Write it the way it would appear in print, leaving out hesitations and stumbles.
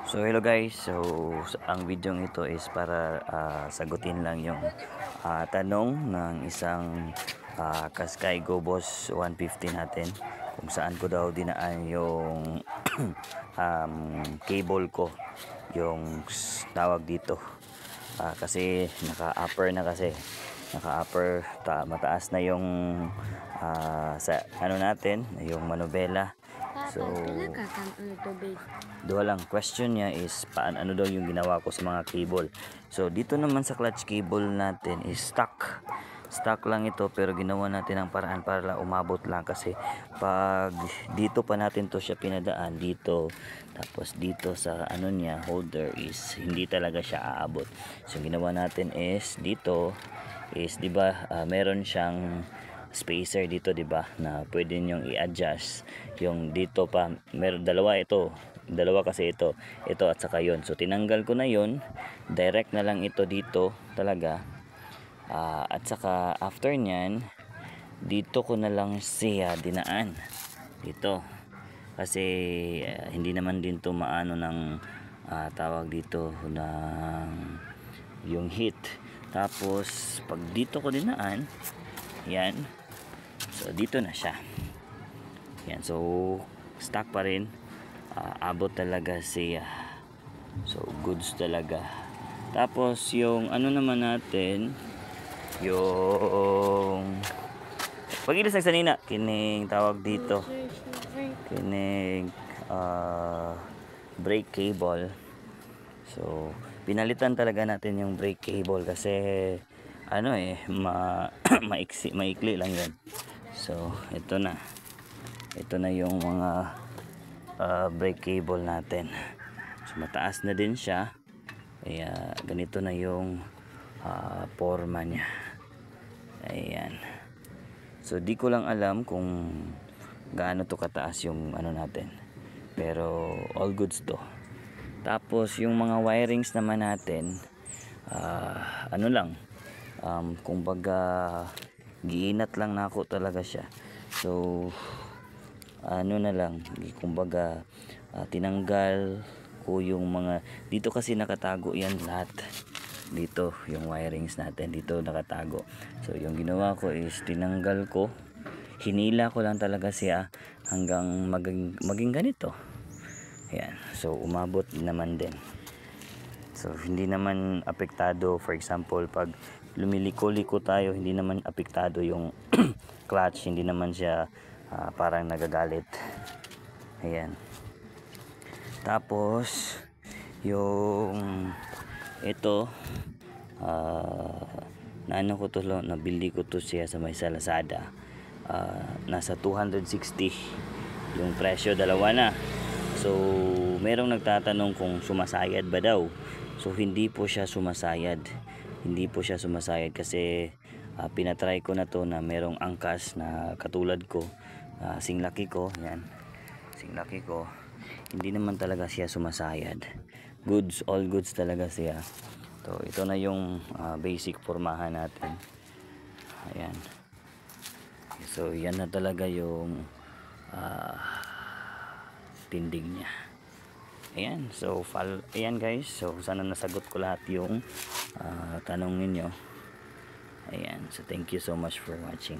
So hello guys, so ang video ito is para sagutin lang yung tanong ng isang Qashqai Go Boss 150 natin, kung saan ko daw dinaan yung cable ko, yung tawag dito, kasi naka-upper na, kasi naka-upper, mataas na yung sa ano natin, yung manubela. So doha lang, question niya is ano daw yung ginawa ko sa mga cable. So dito naman sa clutch cable natin is stock lang ito, pero ginawa natin ang paraan para lang umabot lang, kasi pag dito pa natin to siya pinadaan dito, tapos dito sa ano niya holder is hindi talaga siya aabot. So ginawa natin is dito is, di ba, meron siyang spacer dito, di ba, na pwede nyo i-adjust. Yung dito pa, meron dalawa kasi ito at saka yon. So tinanggal ko na yon, direct na lang ito dito talaga. At saka after nyan, dito ko na lang siya dinaan dito, kasi hindi naman din to maano ng tawag dito ng yung heat. Tapos pag dito ko dinaan yan, so dito na siya yan, so stock pa rin, abot talaga siya, so goods talaga. Tapos yung ano naman natin, yung pagilis ng sanina, kining tawag dito, kining brake cable. So pinalitan talaga natin yung brake cable, kasi ano maikli lang yun. So ito na yung mga brake cable natin. So mataas na din siya, kaya ganito na yung forma niya. Ayan. So di ko lang alam kung gaano to kataas yung ano natin, pero all goods to. Tapos yung mga wirings naman natin, ano lang, kumbaga giinat lang na ako talaga siya. So ano na lang, kumbaga tinanggal ko yung mga dito, kasi nakatago yan lahat dito, yung wirings natin dito nakatago. So yung ginawa ko is tinanggal ko, hinila ko lang talaga siya hanggang maging ganito. Ayan, so umabot naman din. So hindi naman apektado, for example pag lumiliko-liko tayo, hindi naman apektado yung clutch, hindi naman siya parang nagagalit. Ayan. Tapos yung ito, naano ko to, nabili ko to siya sa may Lazada, nasa 260 yung presyo, dalawa na. So merong nagtatanong kung sumasayad ba daw. So hindi po siya sumasayad, kasi pinatry ko na to na merong angkas na katulad ko, singlaki ko, yan, singlaki ko, hindi naman talaga siya sumasayad. Goods, all goods talaga siya. So ito na yung basic formahan natin. Ayan. So yan na talaga yung tindig niya. Ayan. So ayan guys, so sana nasagot ko lahat yung tanong ninyo. Ayan. So thank you so much for watching.